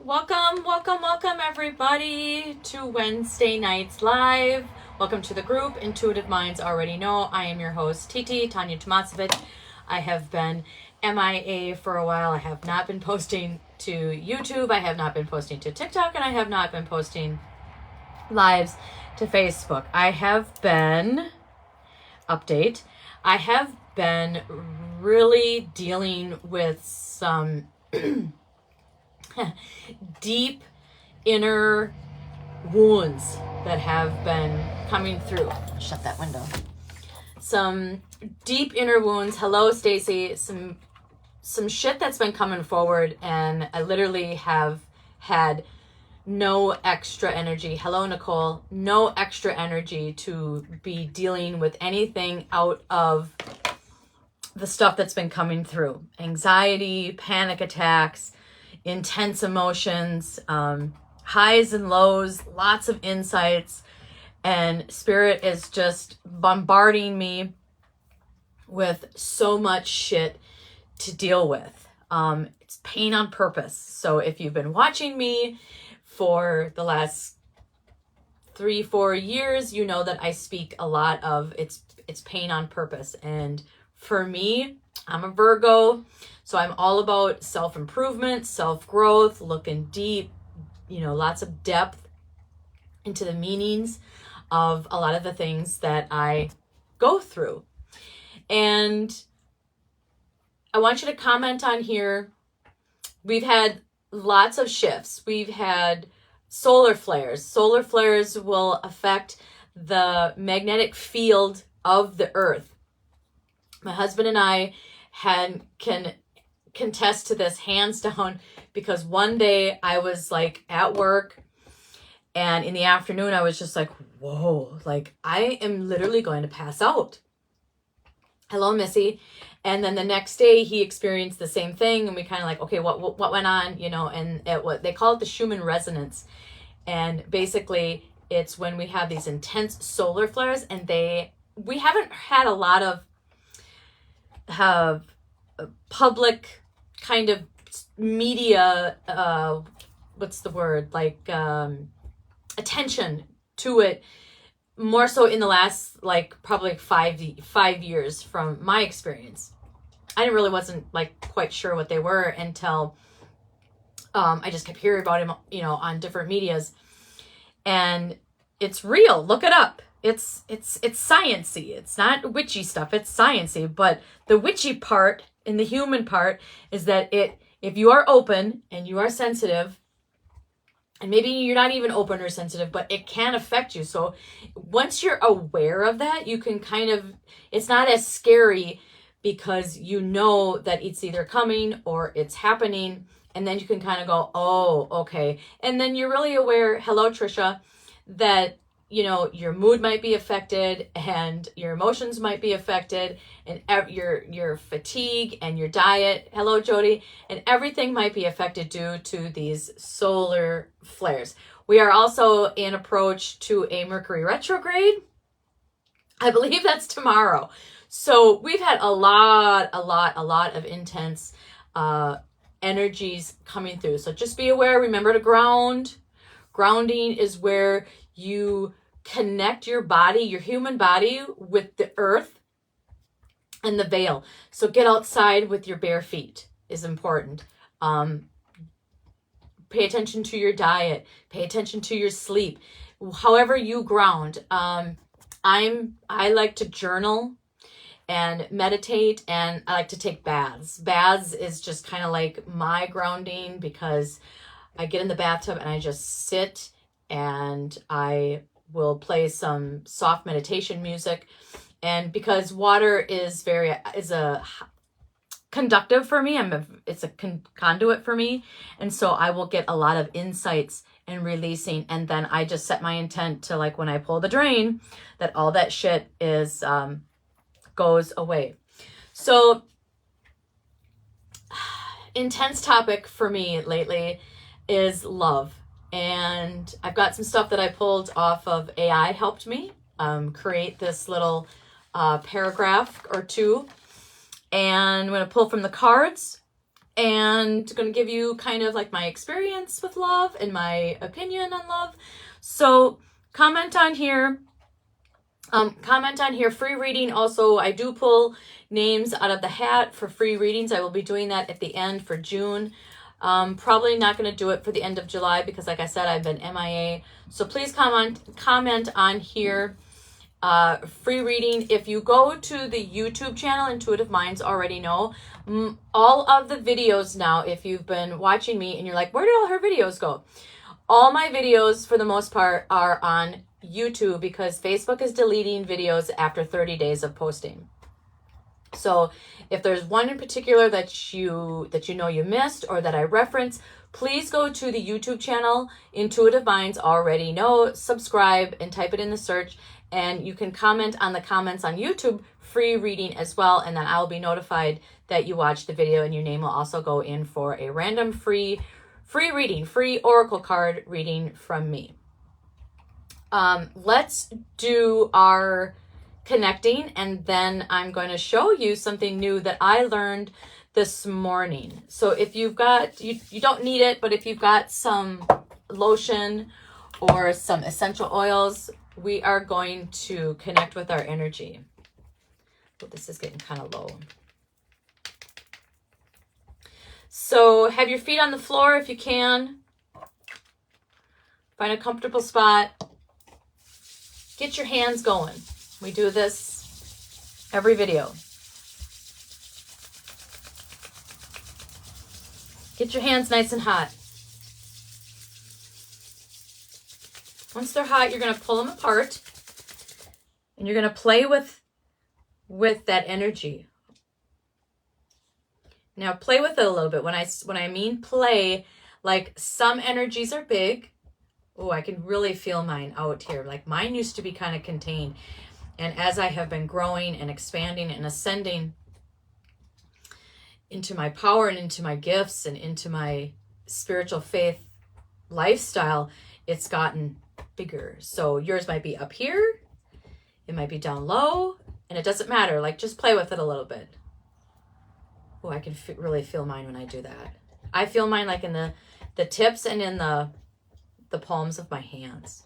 Welcome everybody to Wednesday Nights Live. Welcome to the group. Intuitive Minds already know I am your host, Titi, Tanya Tomasevic. I have been MIA for a while. I have not been posting to YouTube. I have not been posting to TikTok, and I have not been posting lives to Facebook. I have been really dealing with some deep inner wounds that have been coming through. Shut that window. Some deep inner wounds. Hello, Stacy. Some shit that's been coming forward, and I literally have had no extra energy. Hello, Nicole. No extra energy to be dealing with anything out of the stuff that's been coming through. Anxiety, panic attacks, intense emotions, highs and lows, lots of insights, and Spirit is just bombarding me with so much shit to deal with. It's pain on purpose. So if you've been watching me for the last 3-4 years, you know that I speak a lot of it's pain on purpose. And for me, I'm a Virgo, so I'm all about self-improvement, self-growth, looking deep, lots of depth into the meanings of a lot of the things that I go through. And I want you to comment on here. We've had lots of shifts. We've had solar flares. Solar flares will affect the magnetic field of the earth. My husband and I can contest to this hands down, because one day I was like at work, and in the afternoon I was just like, whoa, like I am literally going to pass out. Hello, Missy. And then the next day he experienced the same thing, and we kind of like, okay, what went on, and what they call it the Schumann resonance. And basically it's when we have these intense solar flares, and we haven't had a lot of public kind of media, attention to it, more so in the last probably 5 years from my experience. I wasn't quite sure what they were until I just kept hearing about him, on different medias. And it's real. Look it up. It's sciencey. It's not witchy stuff. It's sciencey. But the witchy part in the human part is that if you are open and you are sensitive, and maybe you're not even open or sensitive, but it can affect you. So once you're aware of that, you can it's not as scary, because you know that it's either coming or it's happening. And then you can kind of go, oh, okay. And then you're really aware, hello, Trisha, that your mood might be affected, and your emotions might be affected, and your fatigue and your diet, hello Jody, and everything might be affected due to these solar flares. We are also in approach to a Mercury retrograde. I believe that's tomorrow. So we've had a lot of intense energies coming through. So just be aware, remember to ground. Grounding is where you connect your body, your human body, with the earth and the veil. So get outside with your bare feet is important. Pay attention to your diet. Pay attention to your sleep. However you ground. I like to journal and meditate, and I like to take baths. Baths is just kind of like my grounding, because I get in the bathtub and I just sit, and I will play some soft meditation music. And because water is a conductive for me, it's a conduit for me, and so I will get a lot of insights and releasing. And then I just set my intent to, when I pull the drain, that all that shit is goes away. So intense topic for me lately is love. And I've got some stuff that I pulled off of AI, helped me create this little paragraph or two. And I'm going to pull from the cards, and going to give you kind of like my experience with love and my opinion on love. So comment on here. Free reading. Also, I do pull names out of the hat for free readings. I will be doing that at the end for June. Probably not going to do it for the end of July because, like I said, I've been MIA. So please comment on here. Free reading. If you go to the YouTube channel, Intuitive Minds already know, all of the videos now, if you've been watching me and you're like, where did all her videos go? All my videos, for the most part, are on YouTube because Facebook is deleting videos after 30 days of posting. So if there's one in particular that you know you missed or that I reference, please go to the YouTube channel, Intuitive Minds already know, subscribe and type it in the search, and you can comment on the comments on YouTube, free reading as well, and then I'll be notified that you watched the video, and your name will also go in for a random free reading, free oracle card reading from me. Let's do our connecting, and then I'm going to show you something new that I learned this morning. So if you've got, you don't need it, but if you've got some lotion or some essential oils, we are going to connect with our energy. Oh, this is getting kind of low. So have your feet on the floor if you can. Find a comfortable spot. Get your hands going. We do this every video. Get your hands nice and hot. Once they're hot, you're going to pull them apart and you're going to play with that energy. Now play with it a little bit. When I mean play, like some energies are big. Oh, I can really feel mine out here. Like mine used to be kind of contained. And as I have been growing and expanding and ascending into my power and into my gifts and into my spiritual faith lifestyle, it's gotten bigger. So yours might be up here. It might be down low. And it doesn't matter. Like just play with it a little bit. Oh, I can really feel mine when I do that. I feel mine like in the tips and in the palms of my hands.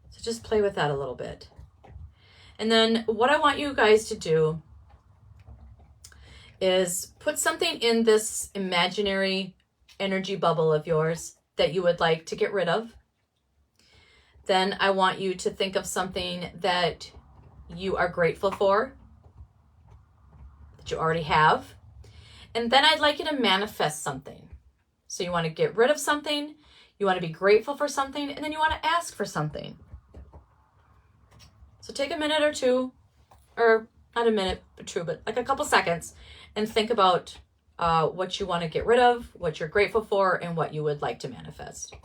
So just play with that a little bit. And then what I want you guys to do is put something in this imaginary energy bubble of yours that you would like to get rid of. Then I want you to think of something that you are grateful for, that you already have. And then I'd like you to manifest something. So you want to get rid of something, you want to be grateful for something, and then you want to ask for something. So take a minute or two, or not a minute or two, but like a couple seconds, and think about what you want to get rid of, what you're grateful for, and what you would like to manifest.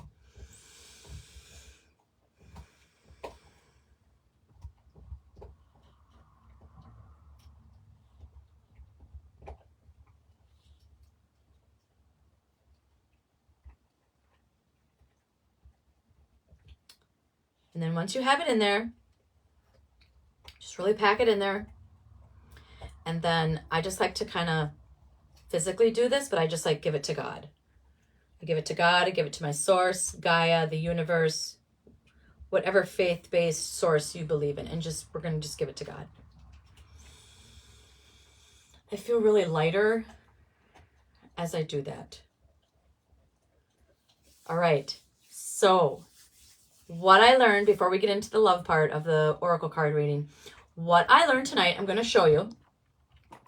And then once you have it in there, just really pack it in there. And then I just like to kind of physically do this, but I just like give it to God. I give it to God. I give it to my source, Gaia, the universe, whatever faith-based source you believe in. And we're going to just give it to God. I feel really lighter as I do that. All right. So what I learned before we get into the love part of the oracle card reading, what I learned tonight, I'm going to show you.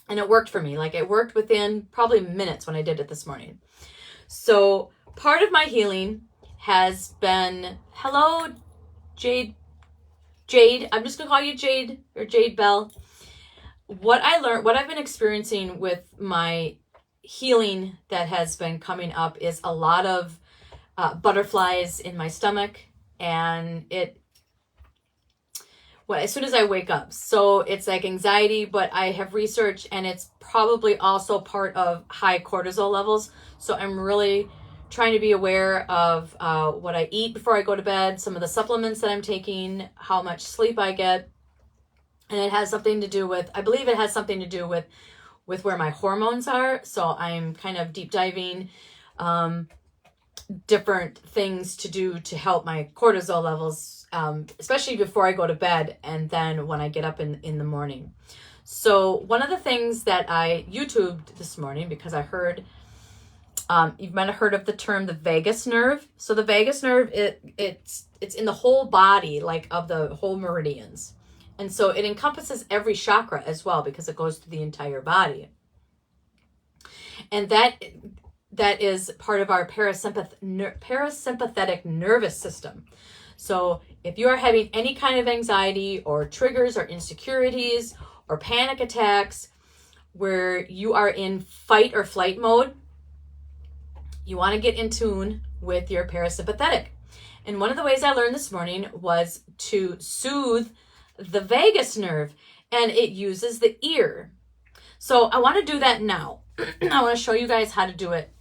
And it worked for me. Like it worked within probably minutes when I did it this morning. So part of my healing has been, hello, Jade. I'm just going to call you Jade or Jade Bell. What I learned, what I've been experiencing with my healing that has been coming up is a lot of butterflies in my stomach. And as soon as I wake up. So it's like anxiety, but I have researched and it's probably also part of high cortisol levels. So I'm really trying to be aware of what I eat before I go to bed, some of the supplements that I'm taking, how much sleep I get. And it has something to do with, I believe it has something to do with with where my hormones are. So I'm kind of deep diving different things to do to help my cortisol levels, especially before I go to bed and then when I get up in the morning. So one of the things that I YouTubed this morning, because I heard, you might have heard of the term the vagus nerve. So the vagus nerve, it's in the whole body, like of the whole meridians. And so it encompasses every chakra as well, because it goes through the entire body. And that is part of our parasympathetic nervous system. So if you are having any kind of anxiety or triggers or insecurities or panic attacks where you are in fight or flight mode, you want to get in tune with your parasympathetic. And one of the ways I learned this morning was to soothe the vagus nerve, and it uses the ear. So I want to do that now. I want to show you guys how to do it.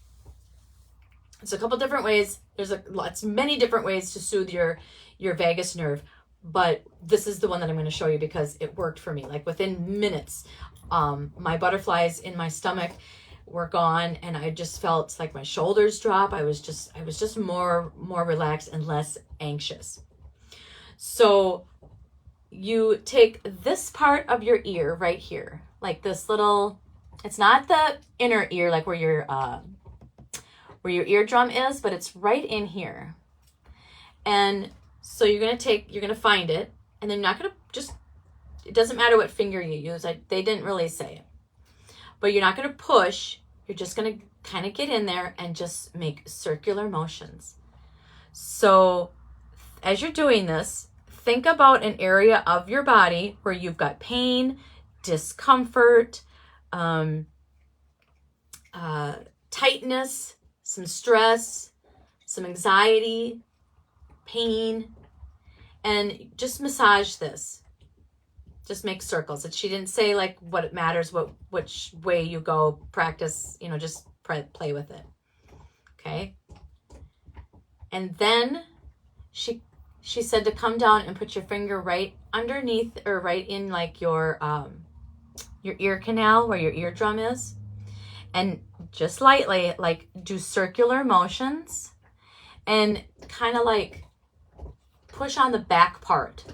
It's a couple different ways. There's many different ways to soothe your vagus nerve, but this is the one that I'm going to show you because it worked for me. Like within minutes, my butterflies in my stomach were gone, and I just felt like my shoulders drop. I was just more relaxed and less anxious. So you take this part of your ear right here, like this little, it's not the inner ear, like where your eardrum is, but it's right in here. And so you're going to find it, and then you're not going to it doesn't matter what finger you use. They didn't really say it, but you're not going to push. You're just going to kind of get in there and just make circular motions. So as you're doing this, think about an area of your body where you've got pain, discomfort, tightness, some stress, some anxiety, pain, and just massage this. Just make circles. She didn't say like what it matters, which way you go, practice, just play with it. Okay. And then she said to come down and put your finger right underneath or right in like your ear canal where your eardrum is. And just lightly, like do circular motions and kind of like push on the back part,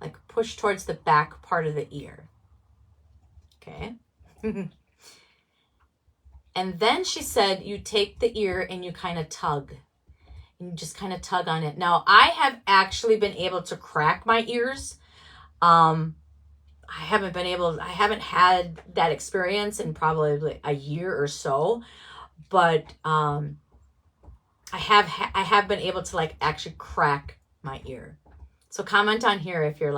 like push towards the back part of the ear. Okay. And then she said, you take the ear and you kind of tug. And you just kind of tug on it. Now, I have actually been able to crack my ears. I haven't had that experience in probably a year or so, but I have been able to like actually crack my ear. So comment on here if your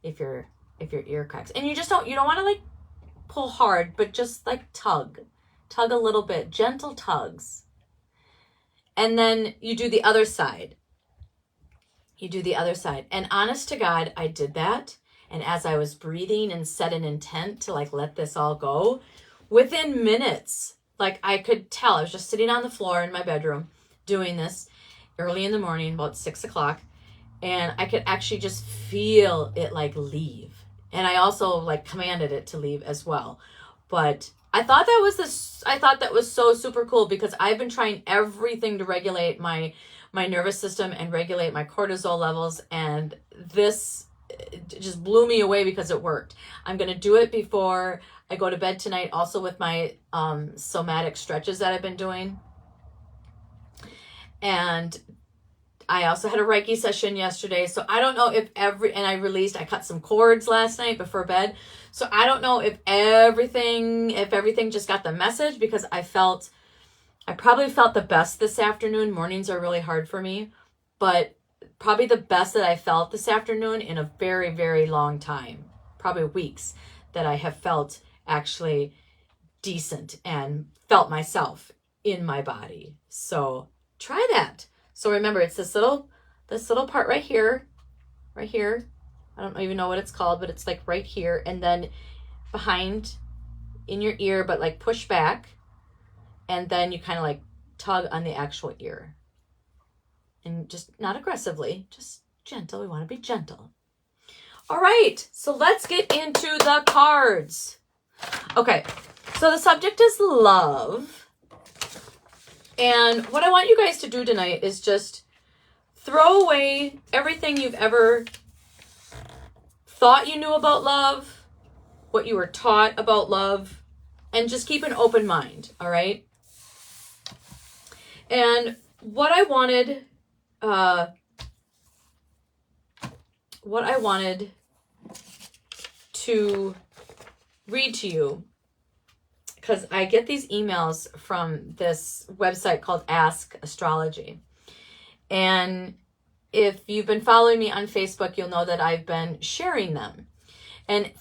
ear cracks. And you don't want to like pull hard, but just like tug a little bit, gentle tugs. And then you do the other side. And honest to God, I did that. And as I was breathing and set an intent to like let this all go, within minutes, like I could tell, I was just sitting on the floor in my bedroom doing this early in the morning, about 6 o'clock. And I could actually just feel it like leave. And I also like commanded it to leave as well. But I thought that was so super cool because I've been trying everything to regulate my nervous system and regulate my cortisol levels. And this just blew me away because it worked. I'm going to do it before I go to bed tonight, also with my somatic stretches that I've been doing. And I also had a Reiki session yesterday. So I don't know if I cut some cords last night before bed. So I don't know if everything just got the message, because I probably felt the best this afternoon. Mornings are really hard for me, but probably the best that I felt this afternoon in a very, very long time, probably weeks, that I have felt actually decent and felt myself in my body. So try that. So remember, it's this little part right here. I don't even know what it's called, but it's like right here. And then behind in your ear, but like push back. And then you kind of like tug on the actual ear. And just not aggressively, just gentle. We want to be gentle. All right, so let's get into the cards. Okay, so the subject is love. And what I want you guys to do tonight is just throw away everything you've ever thought you knew about love, what you were taught about love, and just keep an open mind, all right? And what I wanted to read to you, because I get these emails from this website called Ask Astrology. And if you've been following me on Facebook, you'll know that I've been sharing them. And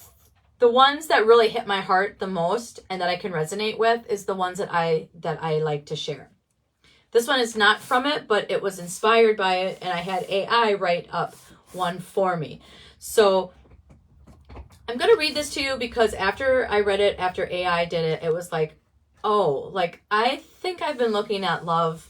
the ones that really hit my heart the most and that I can resonate with is the ones that I like to share. This one is not from it, but it was inspired by it, and I had AI write up one for me. So I'm going to read this to you because after I read it, after AI did it, it was like, oh, like I think I've been looking at love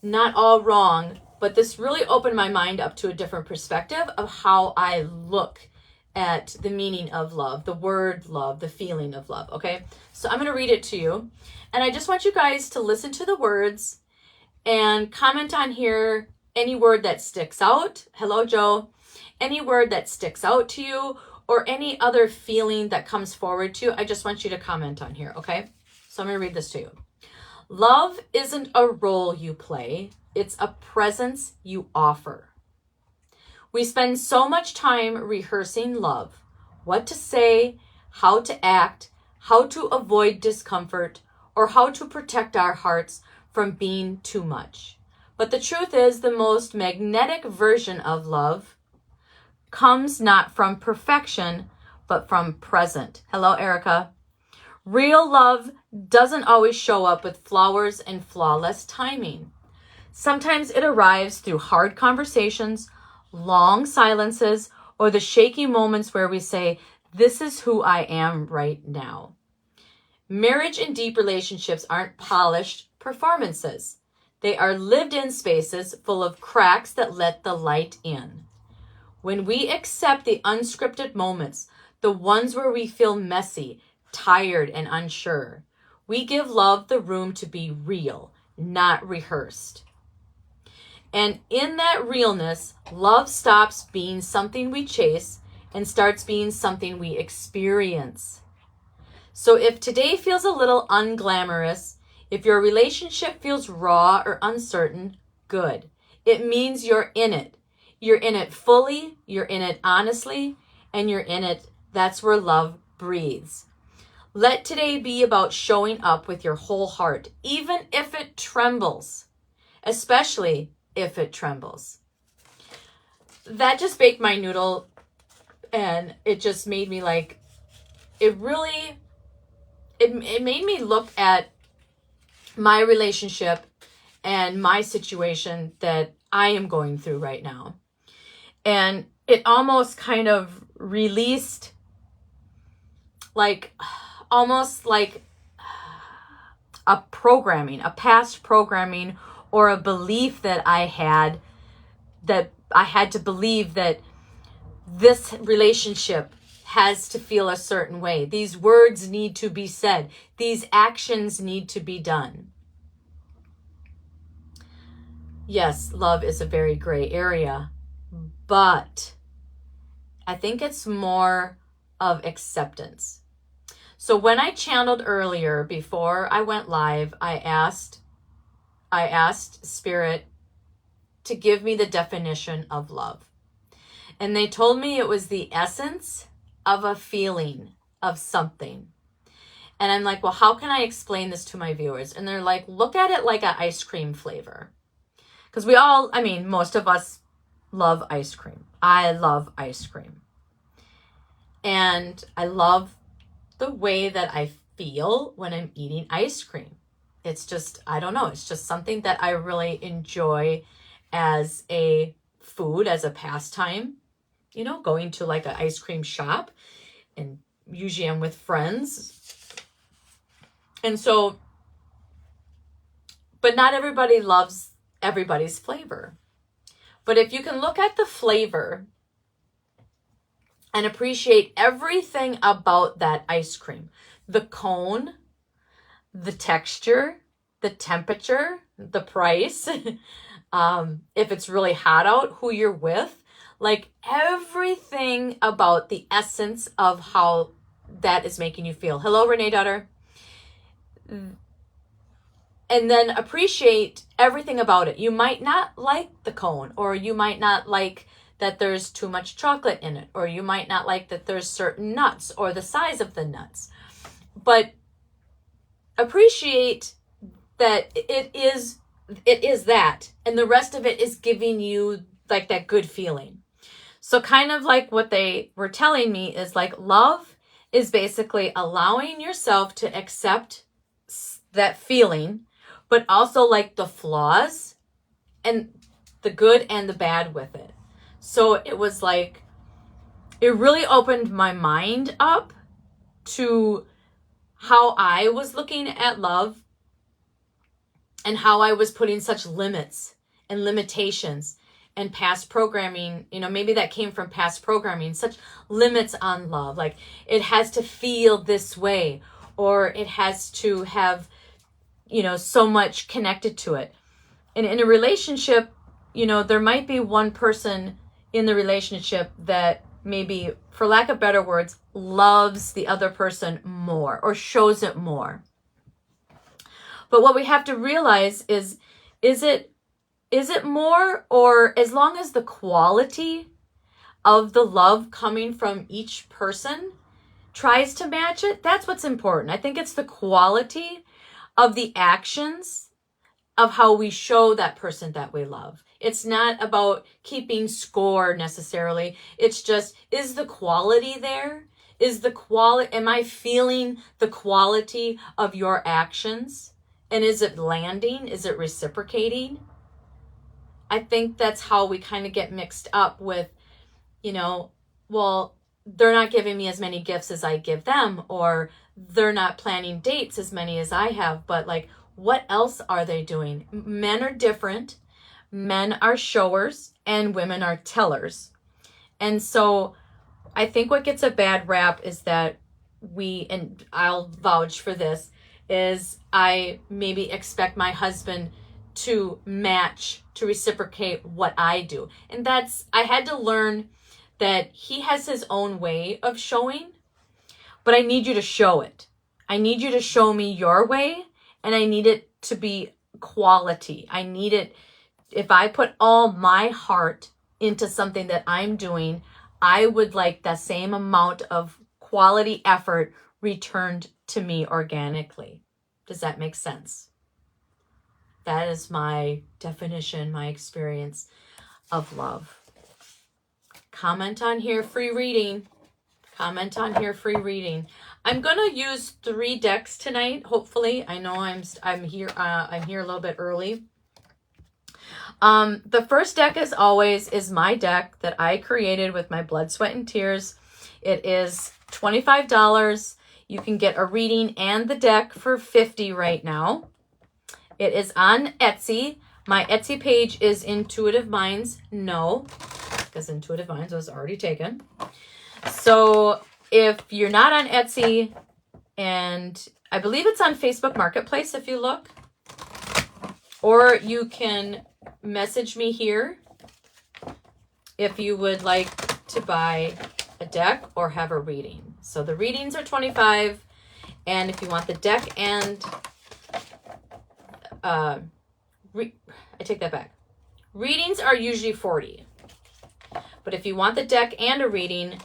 not all wrong, but this really opened my mind up to a different perspective of how I look at the meaning of love, the word love, the feeling of love, okay? So I'm going to read it to you, and I just want you guys to listen to the words and comment on here any word that sticks out. Hello, Joe. Any word that sticks out to you or any other feeling that comes forward to you, I just want you to comment on here, okay? So I'm going to read this to you. Love isn't a role you play. It's a presence you offer. We spend so much time rehearsing love, what to say, how to act, how to avoid discomfort, or how to protect our hearts from being too much. But the truth is, the most magnetic version of love comes not from perfection, but from present. Hello, Erica. Real love doesn't always show up with flowers and flawless timing. Sometimes it arrives through hard conversations, long silences, or the shaky moments where we say, this is who I am right now. Marriage and deep relationships aren't polished performances. They are lived-in spaces full of cracks that let the light in. When we accept the unscripted moments, the ones where we feel messy, tired, and unsure, we give love the room to be real, not rehearsed. And in that realness, love stops being something we chase and starts being something we experience. So if today feels a little unglamorous, if your relationship feels raw or uncertain, good. It means you're in it. You're in it fully, you're in it honestly, and you're in it. That's where love breathes. Let today be about showing up with your whole heart, even if it trembles, especially if it trembles. That just baked my noodle, and it just made me like, it made me look at my relationship and my situation that I am going through right now. And it almost kind of released almost like a past programming or a belief that I had to believe that this relationship has to feel a certain way. These words need to be said. These actions need to be done. Yes, love is a very gray area, but I think it's more of acceptance. So when I channeled earlier, before I went live, I asked Spirit to give me the definition of love. And they told me it was the essence of a feeling of something. And I'm like, well, how can I explain this to my viewers? And they're like, look at it like an ice cream flavor. Because most of us love ice cream. I love ice cream. And I love the way that I feel when I'm eating ice cream. It's just, I don't know, it's just something that I really enjoy as a food, as a pastime. You know, going to like an ice cream shop, and usually I'm with friends. And so, but not everybody loves everybody's flavor. But if you can look at the flavor and appreciate everything about that ice cream. The cone, the texture, the temperature, the price, if it's really hot out, who you're with, like everything about the essence of how that is making you feel. Hello, Renee daughter. And then appreciate everything about it. You might not like the cone, or you might not like that there's too much chocolate in it, or you might not like that there's certain nuts or the size of the nuts. But appreciate that it is that, and the rest of it is giving you like that good feeling. So kind of like what they were telling me is like love is basically allowing yourself to accept that feeling, but also like the flaws and the good and the bad with it. So it was like, it really opened my mind up to how I was looking at love and how I was putting such limits and limitations and past programming. You know, maybe that came from past programming, such limits on love. Like it has to feel this way, or it has to have, you know, so much connected to it. And in a relationship, you know, there might be one person in the relationship that maybe, for lack of better words, loves the other person more or shows it more. But what we have to realize is it more, or as long as the quality of the love coming from each person tries to match it, that's what's important. I think it's the quality of the actions of how we show that person that we love. It's not about keeping score necessarily. It's just, is the quality there? Am I feeling the quality of your actions? And is it landing? Is it reciprocating? I think that's how we kind of get mixed up with, you know, well, they're not giving me as many gifts as I give them, or they're not planning dates as many as I have, but like, what else are they doing? Men are different. Men are showers and women are tellers. And so I think what gets a bad rap is that and I'll vouch for this, is I maybe expect my husband to match, to reciprocate what I do. And I had to learn that he has his own way of showing, but I need you to show it. I need you to show me your way, and I need it to be quality. I need it, if I put all my heart into something that I'm doing, I would like the same amount of quality effort returned to me organically. Does that make sense? That is my definition, my experience of love. Comment on here, free reading. Comment on here, free reading. I'm gonna use 3 decks tonight. Hopefully, I know I'm here a little bit early. The first deck, as always, is my deck that I created with my blood, sweat, and tears. It is $25. You can get a reading and the deck for $50 right now. It is on Etsy. My Etsy page is Intuitive Minds. No, because Intuitive Minds was already taken. So if you're not on Etsy, and I believe it's on Facebook Marketplace if you look, or you can message me here if you would like to buy a deck or have a reading. So the readings are $25, and if you want the deck and I take that back. Readings are usually $40, but if you want the deck and a reading,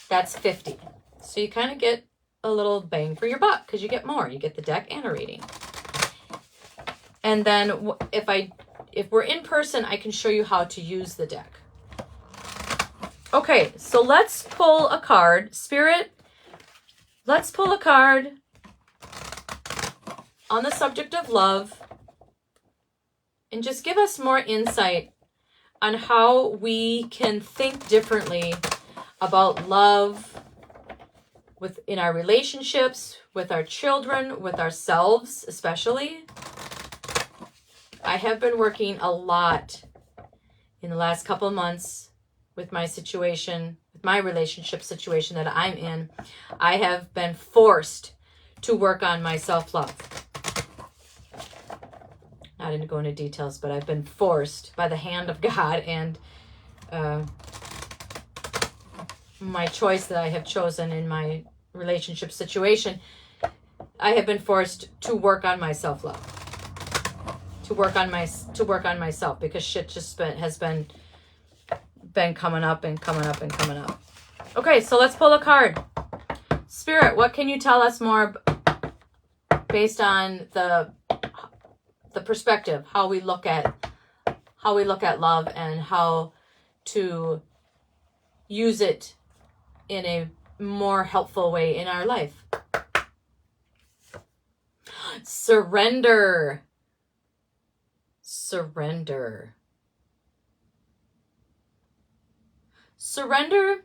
that's $50. So you kind of get a little bang for your buck because you get more. You get the deck and a reading. And then if we're in person, I can show you how to use the deck. Okay, so let's pull a card. Spirit, let's pull a card on the subject of love and just give us more insight on how we can think differently about love in our relationships, with our children, with ourselves especially. I have been working a lot in the last couple of months with my situation, with my relationship situation that I'm in, I have been forced to work on my self-love. Not going to go into details, but I've been forced by the hand of God and my choice that I have chosen in my relationship situation. I have been forced to work on my self-love, to work on myself, because shit just has been coming up and coming up and coming up. Okay, so let's pull a card. Spirit, what can you tell us more based on the perspective, how we look at love and how to use it in a more helpful way in our life? Surrender. Surrender. Surrender.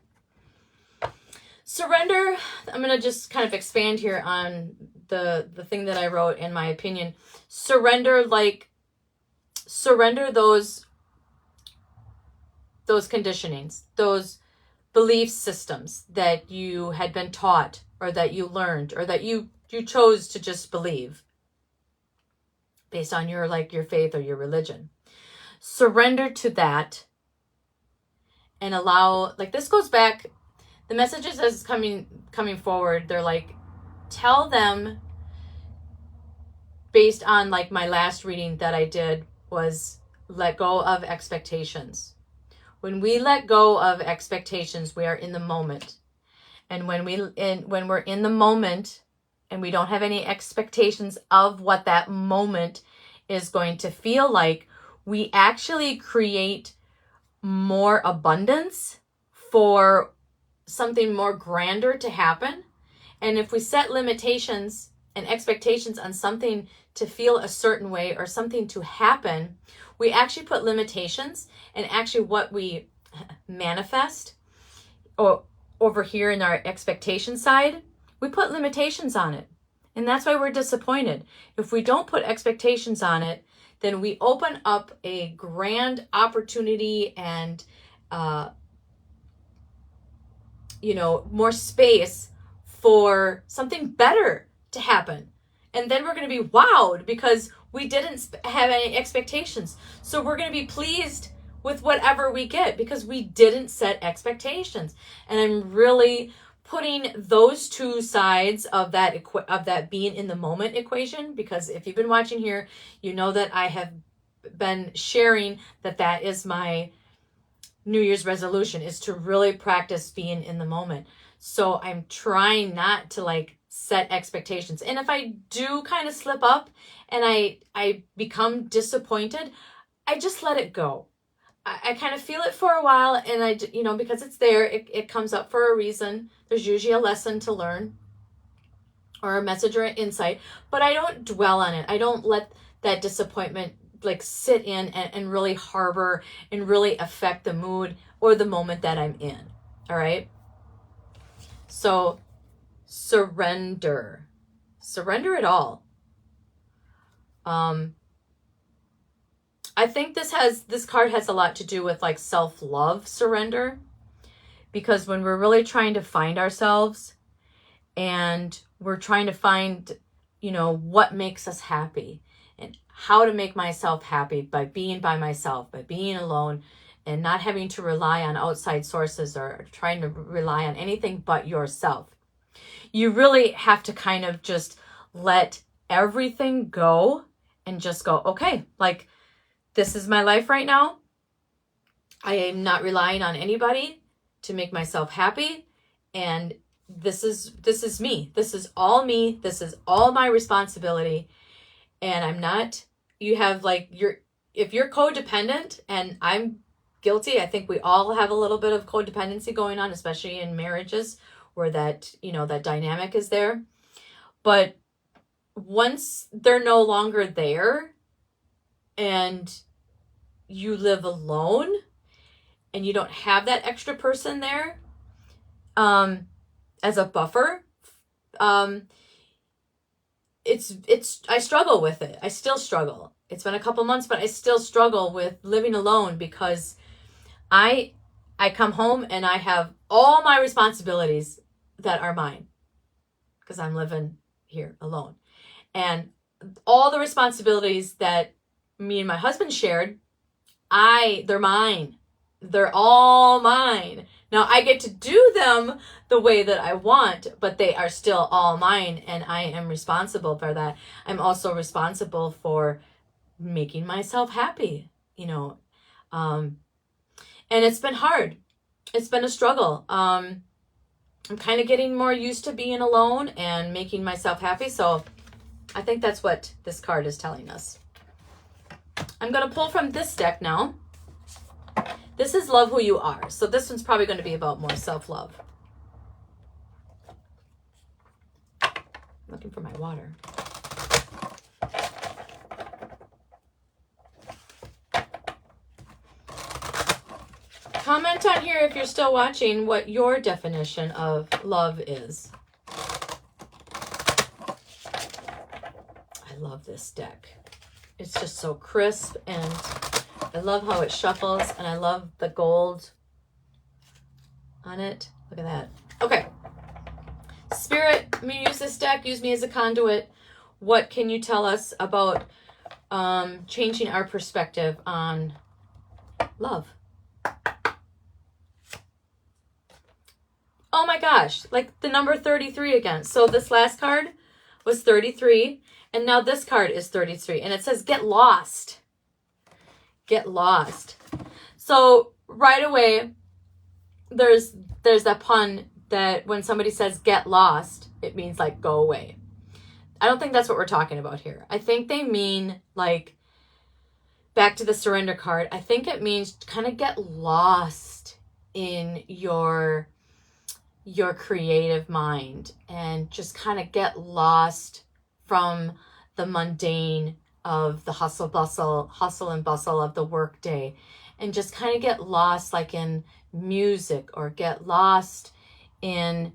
Surrender. I'm going to just kind of expand here on the thing that I wrote in my opinion. Surrender those conditionings, those belief systems that you had been taught or that you learned or that you chose to just believe based on your faith or your religion. Surrender to that and allow, this goes back, the messages as coming forward, they're like, tell them, based on my last reading that I did was let go of expectations. When we let go of expectations, we are in the moment. And when we're in the moment and we don't have any expectations of what that moment is going to feel like, we actually create more abundance for something more grander to happen. And if we set limitations and expectations on something to feel a certain way or something to happen, we actually put limitations, and actually what we manifest or over here in our expectation side, we put limitations on it. And that's why we're disappointed. If we don't put expectations on it, then we open up a grand opportunity and more space for something better to happen. And then we're going to be wowed because we didn't have any expectations. So we're going to be pleased with whatever we get because we didn't set expectations. And I'm really putting those two sides of that being in the moment equation, because if you've been watching here, you know that I have been sharing that is my New Year's resolution, is to really practice being in the moment. So I'm trying not to set expectations. And if I do kind of slip up and I become disappointed, I just let it go. I kind of feel it for a while, and because it's there, it comes up for a reason. There's usually a lesson to learn or a message or an insight, but I don't dwell on it. I don't let that disappointment sit in and really harbor and really affect the mood or the moment that I'm in. All right. So surrender it all. I think this card has a lot to do with self-love surrender, because when we're really trying to find ourselves and we're trying to find, what makes us happy and how to make myself happy by being by myself, by being alone and not having to rely on outside sources or trying to rely on anything but yourself. You really have to kind of just let everything go and just go, okay, this is my life right now. I am not relying on anybody to make myself happy. And this is me. This is all me. This is all my responsibility. And I'm not, if you're codependent, and I'm guilty, I think we all have a little bit of codependency going on, especially in marriages where that dynamic is there. But once they're no longer there and you live alone and you don't have that extra person there as a buffer, I struggle with it. I still struggle. It's been a couple months, but I still struggle with living alone because I I come home and I have all my responsibilities that are mine because I'm living here alone. And all the responsibilities that me and my husband shared, they're mine. They're all mine. Now I get to do them the way that I want, but they are still all mine, and I am responsible for that. I'm also responsible for making myself happy, and it's been hard. It's been a struggle. I'm kind of getting more used to being alone and making myself happy. So I think that's what this card is telling us. I'm going to pull from this deck now. This is Love Who You Are. So this one's probably going to be about more self-love. Looking for my water. Comment on here if you're still watching what your definition of love is. I love this deck. It's just so crisp, and I love how it shuffles, and I love the gold on it. Look at that. Okay. Spirit, I'm going to use this deck. Use me as a conduit. What can you tell us about changing our perspective on love? Oh my gosh, like the number 33 again. So this last card was 33, and now this card is 33, and it says get lost. Get lost. So right away, there's that pun that when somebody says get lost, it means like go away. I don't think that's what we're talking about here. I think they mean like back to the surrender card. I think it means kind of get lost in your creative mind and just kind of get lost from the mundane of the hustle and bustle of the workday, and just kind of get lost like in music, or get lost in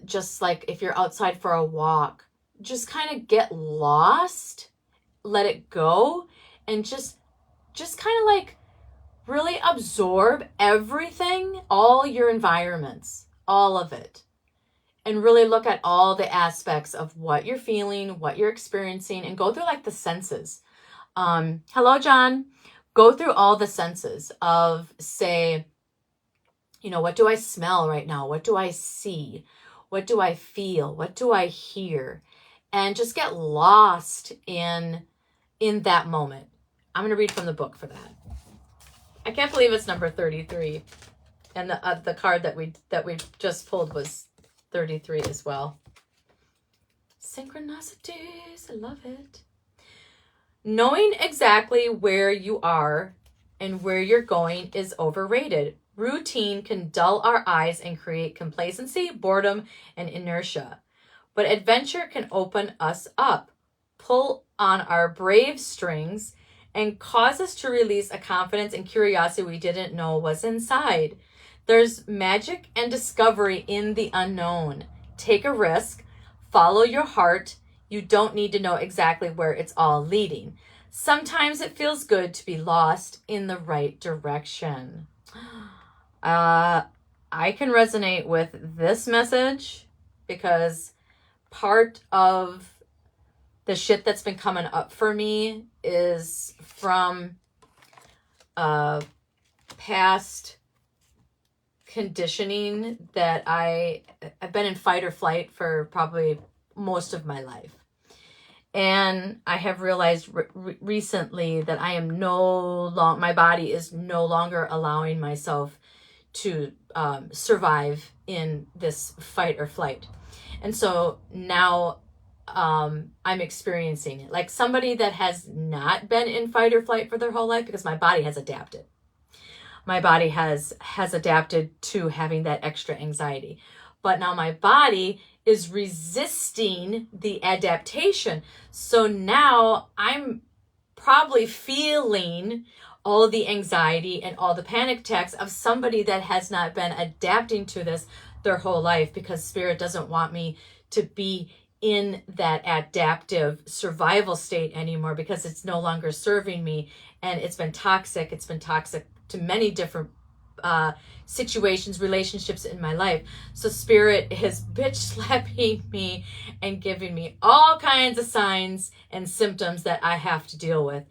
just like if you're outside for a walk, just kind of get lost, let it go, and just kind of like really absorb everything, all your environments, all of it, and really look at all the aspects of what you're feeling, what you're experiencing, and go through like the senses. Hello, John. Go through all the senses of, say, what do I smell right now? What do I see? What do I feel? What do I hear? And just get lost in that moment. I'm going to read from the book for that. I can't believe it's number 33, and the card that we just pulled was 33 as well. Synchronicities, I love it. Knowing exactly where you are and where you're going is overrated. Routine can dull our eyes and create complacency, boredom, and inertia. But adventure can open us up, pull on our brave strings, and cause us to release a confidence and curiosity we didn't know was inside. There's magic and discovery in the unknown. Take a risk, follow your heart. You don't need to know exactly where it's all leading. Sometimes it feels good to be lost in the right direction. I can resonate with this message because part of the shit that's been coming up for me is from past conditioning that I've been in fight or flight for probably most of my life. And I have realized recently that I am my body is no longer allowing myself to survive in this fight or flight. And so now I'm experiencing it like somebody that has not been in fight or flight for their whole life, because my body has adapted. My body has adapted to having that extra anxiety. But now my body is resisting the adaptation. So now I'm probably feeling all the anxiety and all the panic attacks of somebody that has not been adapting to this their whole life, because Spirit doesn't want me to be in that adaptive survival state anymore, because it's no longer serving me, and it's been toxic. It's been toxic to many different situations, relationships in my life. So Spirit is bitch slapping me and giving me all kinds of signs and symptoms that I have to deal with.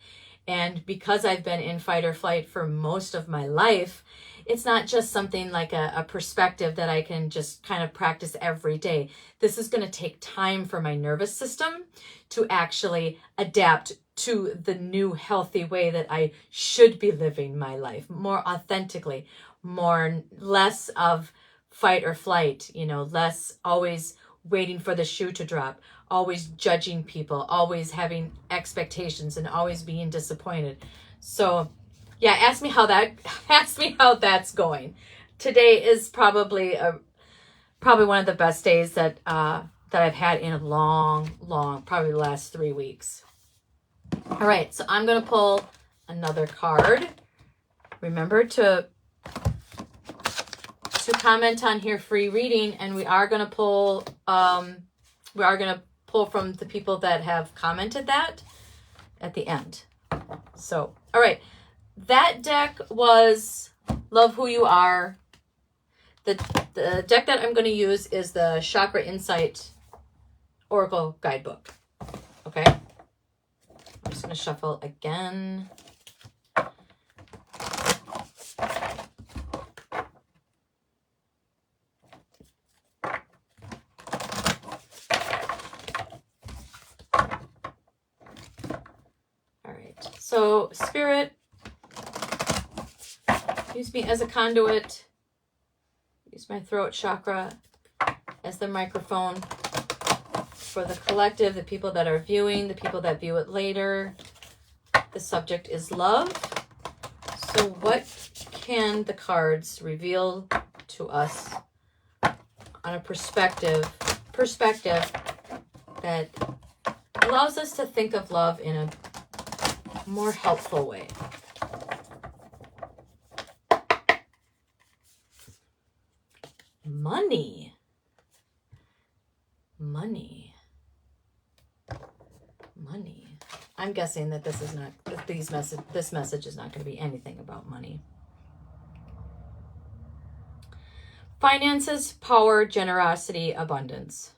And because I've been in fight or flight for most of my life, it's not just something like a perspective that I can just kind of practice every day. This is going to take time for my nervous system to actually adapt to the new healthy way that I should be living my life more authentically, less of fight or flight, less always waiting for the shoe to drop, always judging people, always having expectations, and always being disappointed. So yeah, ask me how that's going. Today is probably one of the best days that I've had in a long, probably the last 3 weeks. All right, so I'm going to pull another card. Remember to comment on here, free reading, and we are going to pull from the people that have commented that at the end. So, all right. That deck was Love Who You Are. The deck that I'm going to use is the Chakra Insight Oracle Guidebook. Okay? I'm just going to shuffle again. All right. So, Spirit, use me as a conduit. Use my throat chakra as the microphone for the collective, the people that are viewing, the people that view it later. The subject is love. So what can the cards reveal to us on a perspective that allows us to think of love in a more helpful way? Money. I'm guessing that this message is not going to be anything about money. Finances, power, generosity, abundance.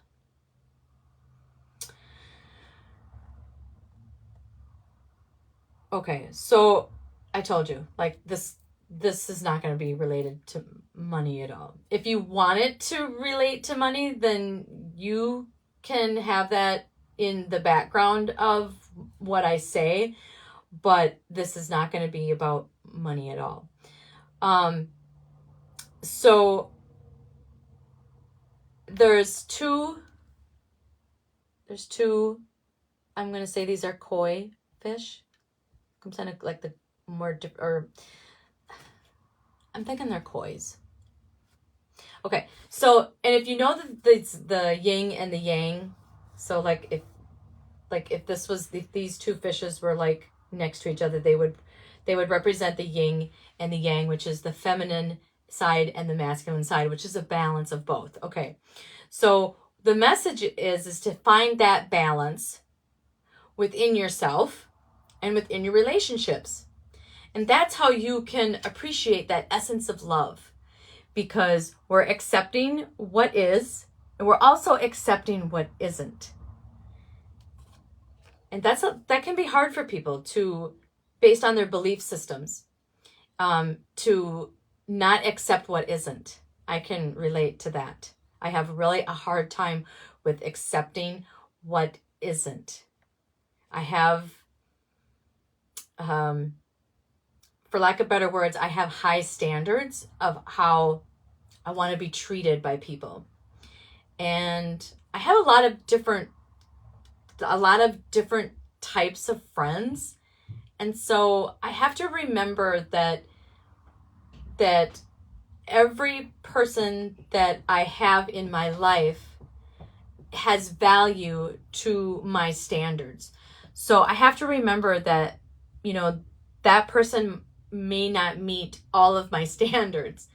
Okay, so I told you, like this is not going to be related to money at all. If you want it to relate to money, then you can have that in the background of what I say, but this is not going to be about money at all. So there's two, I'm going to say these are koi fish. I'm kind of like the more, I'm thinking they're kois. Okay, so, and if you know the yin and the yang, so like if this was, if these two fishes were like next to each other, they would represent the yin and the yang, which is the feminine side and the masculine side, which is a balance of both. Okay, so the message is to find that balance within yourself and within your relationships. And that's how you can appreciate that essence of love, because we're accepting what is, and we're also accepting what isn't. And that can be hard for people to, based on their belief systems, to not accept what isn't. I can relate to that. I have really a hard time with accepting what isn't. I have, for lack of better words, I have high standards of how I want to be treated by people. And I have a lot of different types of friends. And so I have to remember that every person that I have in my life has value to my standards. So I have to remember that, that person may not meet all of my standards.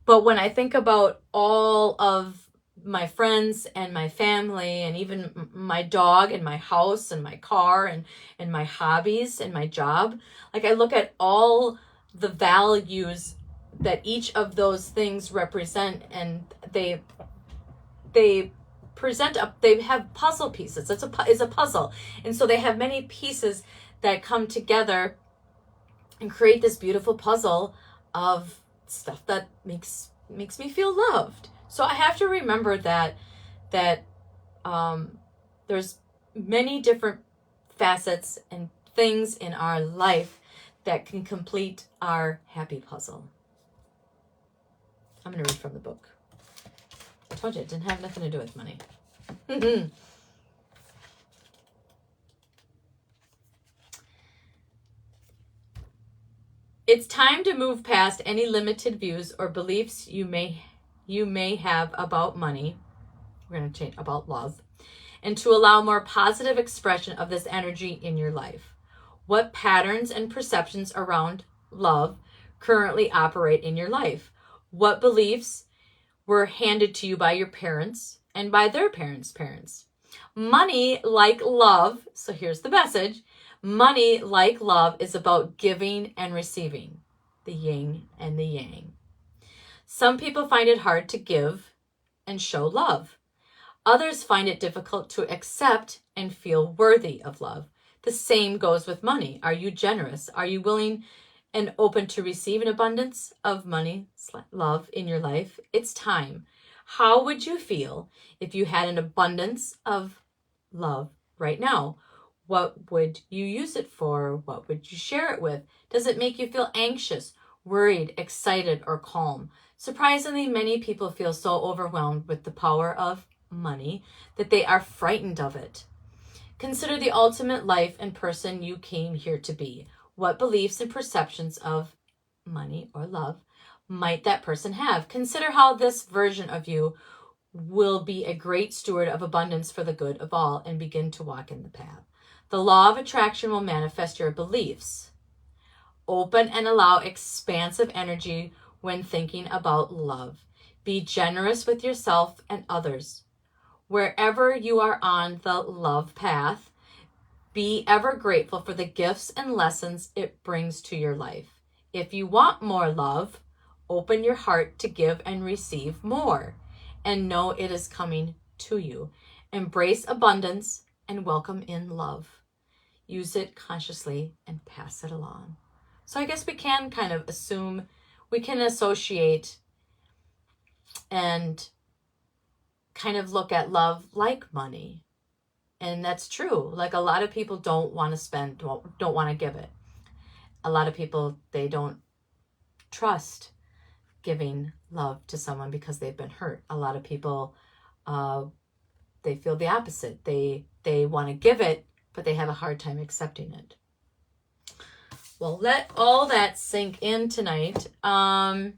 But when I think about all of my friends and my family and even my dog and my house and my car and my hobbies and my job, like I look at all the values that each of those things represent, and they present up, they have puzzle pieces. It's a puzzle. And so they have many pieces that come together and create this beautiful puzzle of stuff that makes me feel loved. So I have to remember that there's many different facets and things in our life that can complete our happy puzzle. I'm going to read from the book. I told you it didn't have nothing to do with money. It's time to move past any limited views or beliefs you may have about money. We're going to change about love, and to allow more positive expression of this energy in your life. What patterns and perceptions around love currently operate in your life? What beliefs were handed to you by your parents and by their parents' parents? Money, like love, so here's the message. Money, like love, is about giving and receiving, the yin and the yang. Some people find it hard to give and show love. Others find it difficult to accept and feel worthy of love. The same goes with money. Are you generous? Are you willing and open to receive an abundance of money, love in your life? It's time. How would you feel if you had an abundance of love right now? What would you use it for? What would you share it with? Does it make you feel anxious, worried, excited, or calm? Surprisingly, many people feel so overwhelmed with the power of money that they are frightened of it. Consider the ultimate life and person you came here to be. What beliefs and perceptions of money or love might that person have? Consider how this version of you will be a great steward of abundance for the good of all, and begin to walk in the path. The law of attraction will manifest your beliefs. Open and allow expansive energy when thinking about love. Be generous with yourself and others. Wherever you are on the love path, be ever grateful for the gifts and lessons it brings to your life. If you want more love, open your heart to give and receive more, and know it is coming to you. Embrace abundance and welcome in love. Use it consciously and pass it along. So I guess we can kind of assume, we can associate and kind of look at love like money. And that's true. Like, a lot of people don't want to spend, don't want to give it. A lot of people, they don't trust giving love to someone because they've been hurt. A lot of people, they feel the opposite. They want to give it, but they have a hard time accepting it. Well, let all that sink in tonight. Do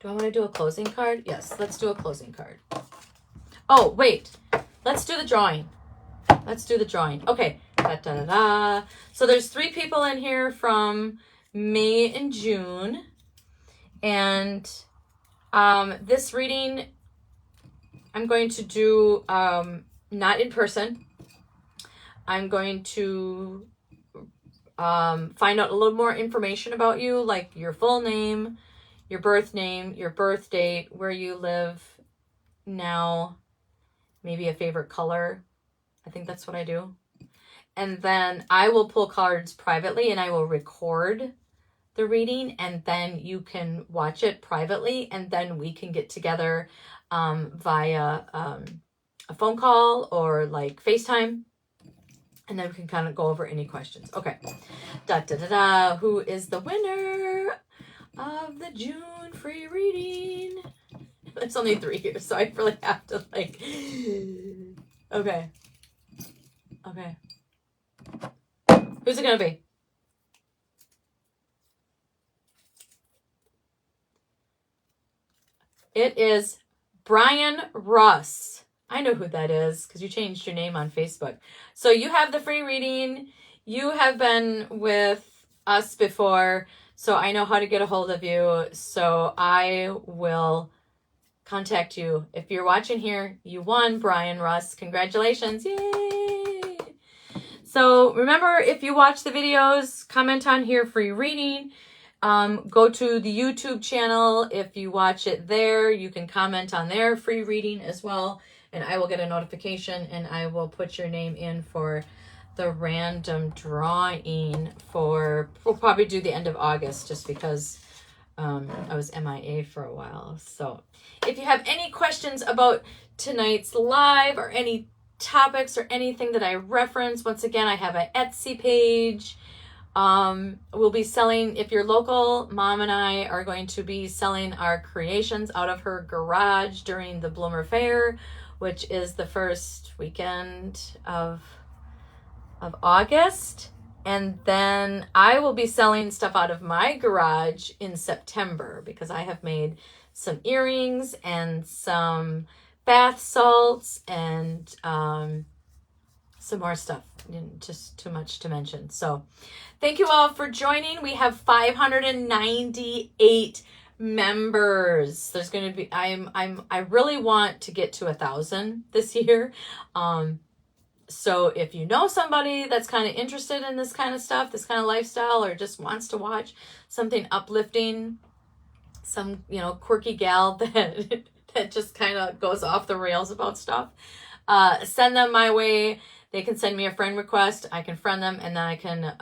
I want to do a closing card? Yes, let's do a closing card. Oh, wait. Let's do the drawing. Let's do the drawing. Okay. Da, da, da, da. So there's 3 people in here from May and June. And this reading, I'm going to do not in person. I'm going to find out a little more information about you, like your full name, your birth date, where you live now, maybe a favorite color. I think that's what I do. And then I will pull cards privately, and I will record the reading, and then you can watch it privately, and then we can get together via a phone call or like FaceTime, and then we can kind of go over any questions. Okay. Da da da da. Who is the winner of the June free reading? There's only 3 here, so I really have to like. Okay. Okay. Who's it gonna be? It is Brian Russ. I know who that is because you changed your name on Facebook. So you have the free reading. You have been with us before, so I know how to get a hold of you. So I will contact you. If you're watching here, you won, Brian Russ. Congratulations. Yay! So remember, if you watch the videos, comment on here, free reading. Go to the YouTube channel. If you watch it there, you can comment on their free reading as well. And I will get a notification and I will put your name in for the random drawing we'll probably do the end of August just because I was MIA for a while. So if you have any questions about tonight's live or any topics or anything that I reference, once again, I have an Etsy page. We'll be selling, if you're local, Mom and I are going to be selling our creations out of her garage during the Bloomer Fair, which is the first weekend of August. And then I will be selling stuff out of my garage in September because I have made some earrings and some bath salts and some more stuff. Just too much to mention. So thank you all for joining. We have 598 members. There's going to be, I really want to get to 1,000 this year. So if you know somebody that's kind of interested in this kind of stuff, this kind of lifestyle, or just wants to watch something uplifting, some, quirky gal that just kind of goes off the rails about stuff, send them my way. They can send me a friend request. I can friend them and then I can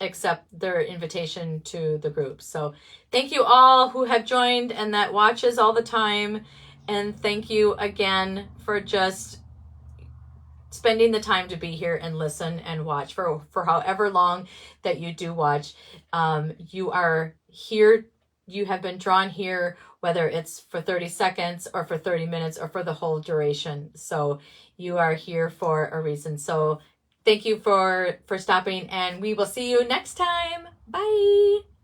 accept their invitation to the group. So thank you all who have joined and that watches all the time. And thank you again for just spending the time to be here and listen and watch for however long that you do watch. You are here. You have been drawn here, whether it's for 30 seconds or for 30 minutes or for the whole duration. So you are here for a reason. So thank you for stopping, and we will see you next time. Bye.